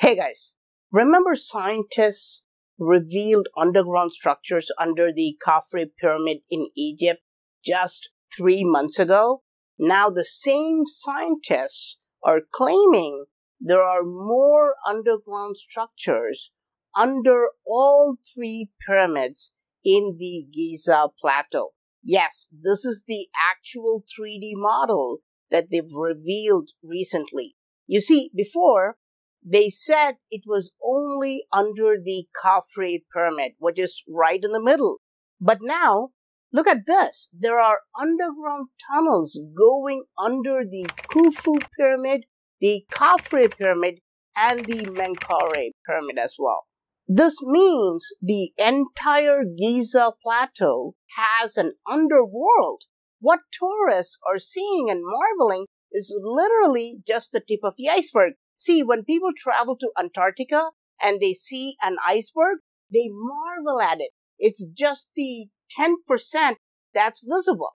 Hey guys, remember scientists revealed underground structures under the Khafre pyramid in Egypt just 3 months ago? Now the same scientists are claiming there are more underground structures under all 3 pyramids in the Giza Plateau. Yes, this is the actual 3D model that they've revealed recently. You see, before, they said it was only under the Khafre pyramid, which is right in the middle. But now, look at this. There are underground tunnels going under the Khufu pyramid, the Khafre pyramid, and the Menkaure pyramid as well. This means the entire Giza Plateau has an underworld. What tourists are seeing and marveling is literally just the tip of the iceberg. See, when people travel to Antarctica and they see an iceberg, they marvel at it. It's just the 10% that's visible.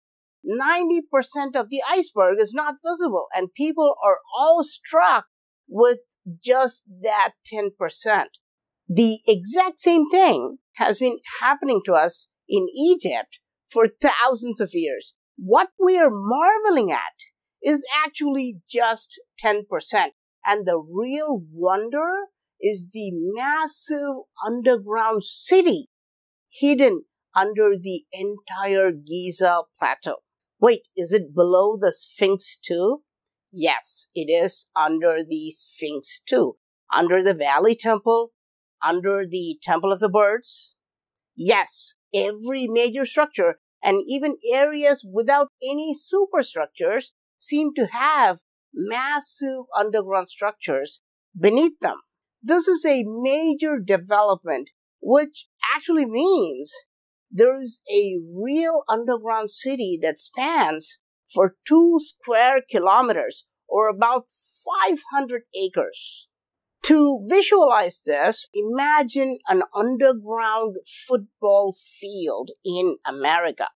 90% of the iceberg is not visible, and people are awestruck with just that 10%. The exact same thing has been happening to us in Egypt for thousands of years. What we are marveling at is actually just 10%. And the real wonder is the massive underground city hidden under the entire Giza Plateau. Wait, is it below the Sphinx too? Yes, it is under the Sphinx too. Under the Valley Temple, under the Temple of the Birds. Yes, every major structure and even areas without any superstructures seem to have massive underground structures beneath them. This is a major development, which actually means there is a real underground city that spans for 2 square kilometers or about 500 acres. To visualize this, imagine an underground football field in America.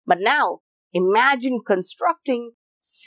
But now, imagine constructing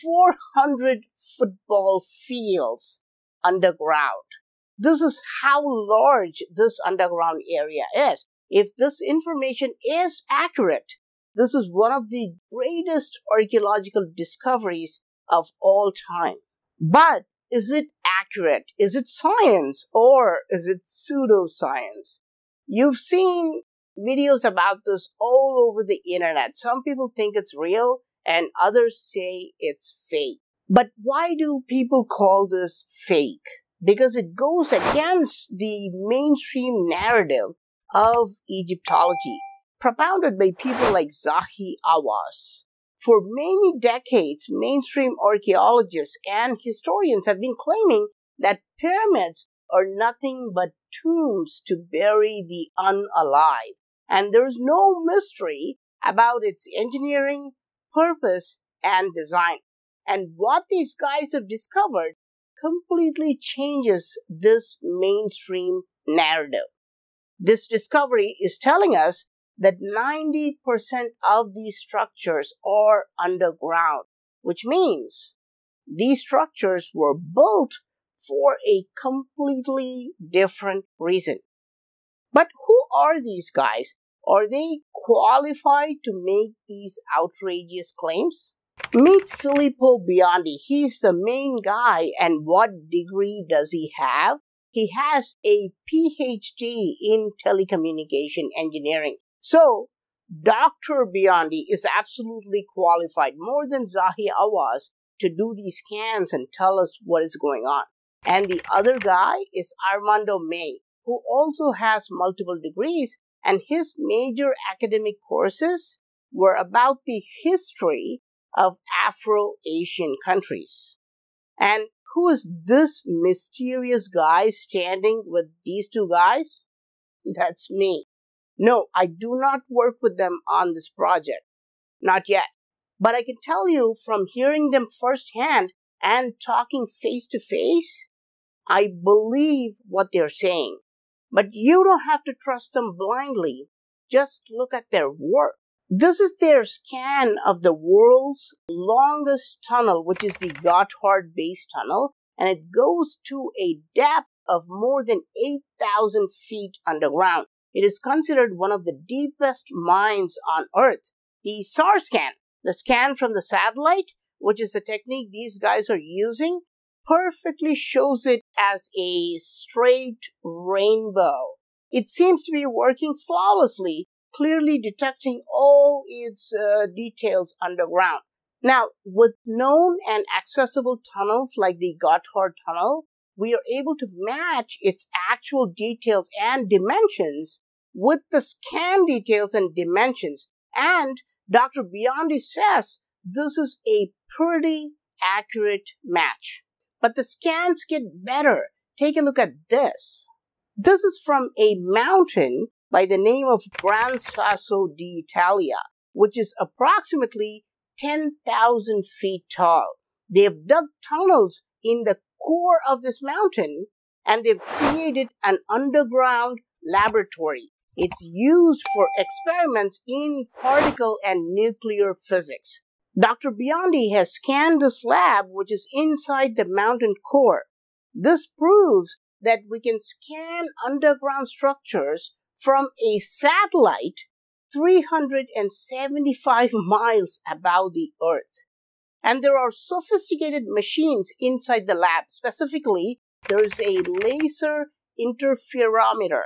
400 football fields underground. This is how large this underground area is. If this information is accurate, this is one of the greatest archaeological discoveries of all time. But is it accurate? Is it science or is it pseudoscience? You've seen videos about this all over the internet. Some people think it's real and others say it's fake. But why do people call this fake? Because it goes against the mainstream narrative of Egyptology, propounded by people like Zahi Hawass. For many decades, mainstream archaeologists and historians have been claiming that pyramids are nothing but tombs to bury the unalive. And there is no mystery about its engineering, purpose, and design. And what these guys have discovered completely changes this mainstream narrative. This discovery is telling us that 90% of these structures are underground, which means these structures were built for a completely different reason. But who are these guys? Are they qualified to make these outrageous claims? Meet Filippo Biondi. He's the main guy, and what degree does he have? He has a PhD in telecommunication engineering. So, Dr. Biondi is absolutely qualified, more than Zahi Hawass, to do these scans and tell us what is going on. And the other guy is Armando May, who also has multiple degrees, and his major academic courses were about the history of Afro-Asian countries. And who is this mysterious guy standing with these 2 guys? That's me. No, I do not work with them on this project. Not yet. But I can tell you from hearing them firsthand and talking face to face, I believe what they're saying. But you don't have to trust them blindly. Just look at their work. This is their scan of the world's longest tunnel, which is the Gotthard Base Tunnel, and it goes to a depth of more than 8,000 feet underground. It is considered one of the deepest mines on Earth. The SARS scan, the scan from the satellite, which is the technique these guys are using, perfectly shows it as a straight rainbow. It seems to be working flawlessly, clearly detecting all its details underground. Now, with known and accessible tunnels like the Gotthard Tunnel, we are able to match its actual details and dimensions with the scan details and dimensions. And Dr. Biondi says this is a pretty accurate match. But the scans get better. Take a look at this. This is from a mountain by the name of Gran Sasso d'Italia, which is approximately 10,000 feet tall. They've dug tunnels in the core of this mountain and they've created an underground laboratory. It's used for experiments in particle and nuclear physics. Dr. Biondi has scanned this lab, which is inside the mountain core. This proves that we can scan underground structures from a satellite 375 miles above the Earth. And there are sophisticated machines inside the lab. Specifically, there is a laser interferometer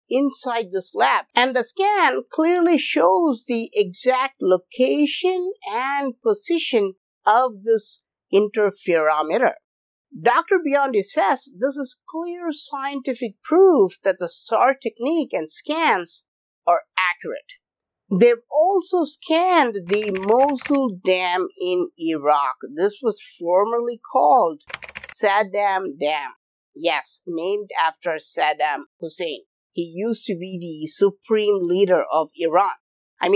inside this lab. And the scan clearly shows the exact location and position of this interferometer. Dr. Biondi says this is clear scientific proof that the SAR technique and scans are accurate. They've also scanned the Mosul Dam in Iraq. This was formerly called Saddam Dam. Yes, named after Saddam Hussein. He used to be the supreme leader of Iraq, and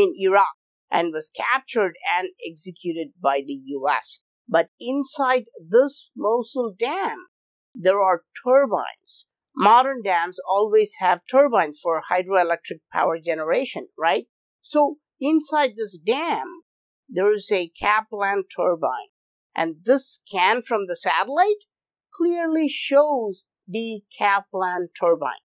was captured and executed by the US. But inside this Mosul Dam, there are turbines. Modern dams always have turbines for hydroelectric power generation, right? So inside this dam, there is a Kaplan turbine. And this scan from the satellite clearly shows the Kaplan turbine.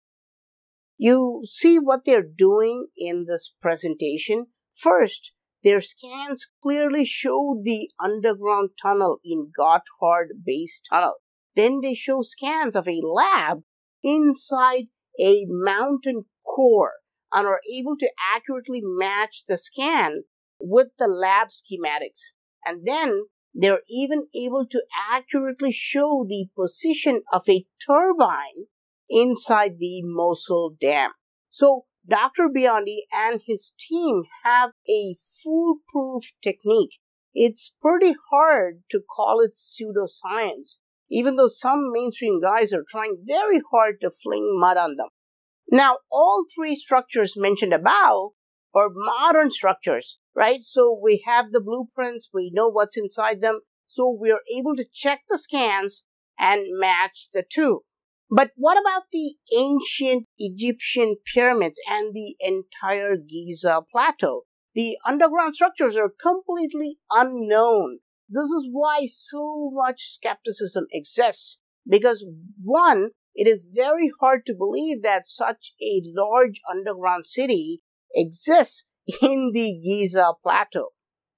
You see what they're doing in this presentation? First, their scans clearly show the underground tunnel in Gotthard Base Tunnel. Then they show scans of a lab inside a mountain core and are able to accurately match the scan with the lab schematics. And then they're even able to accurately show the position of a turbine inside the Mosul Dam. So Dr. Biondi and his team have a foolproof technique. It's pretty hard to call it pseudoscience, even though some mainstream guys are trying very hard to fling mud on them. Now, all three structures mentioned above are modern structures, right? So we have the blueprints, we know what's inside them, so we are able to check the scans and match the two. But what about the ancient Egyptian pyramids and the entire Giza Plateau? The underground structures are completely unknown. This is why so much skepticism exists. Because one, it is very hard to believe that such a large underground city exists in the Giza Plateau.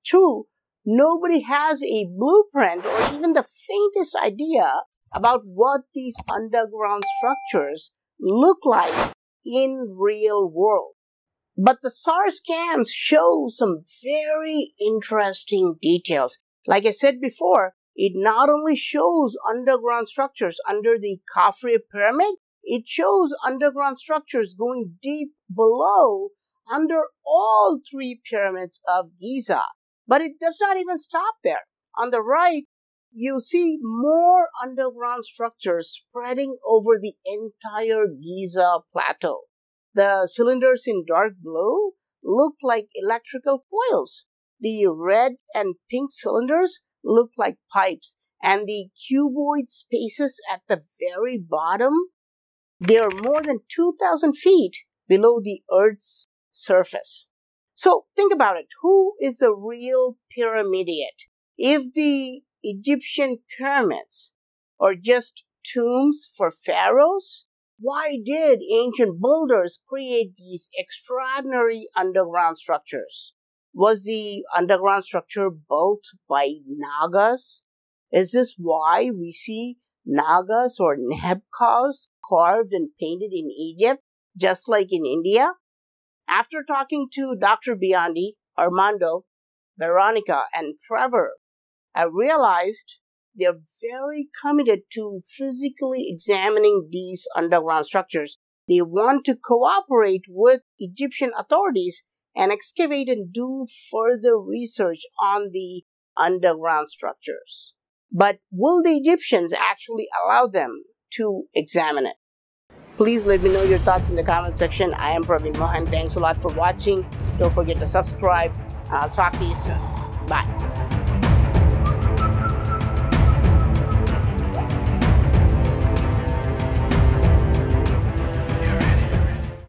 Two, nobody has a blueprint or even the faintest idea about what these underground structures look like in real world. But the SARS scans show some very interesting details. Like I said before, it not only shows underground structures under the Khafre pyramid, it shows underground structures going deep below under all three pyramids of Giza. But it does not even stop there. On the right, you see more underground structures spreading over the entire Giza Plateau. The cylinders in dark blue look like electrical coils. The red and pink cylinders look like pipes. And the cuboid spaces at the very bottom, they are more than 2,000 feet below the Earth's surface. So think about it. Who is the real pyramidiot? If the Egyptian pyramids are just tombs for pharaohs? Why did ancient builders create these extraordinary underground structures? Was the underground structure built by Nagas? Is this why we see Nagas or Nabkas carved and painted in Egypt, just like in India? After talking to Dr. Biondi, Armando, Veronica, and Trevor, I realized they're very committed to physically examining these underground structures. They want to cooperate with Egyptian authorities and excavate and do further research on the underground structures. But will the Egyptians actually allow them to examine it? Please let me know your thoughts in the comment section. I am PraveenMohan. Thanks a lot for watching. Don't forget to subscribe. I'll talk to you soon. Bye.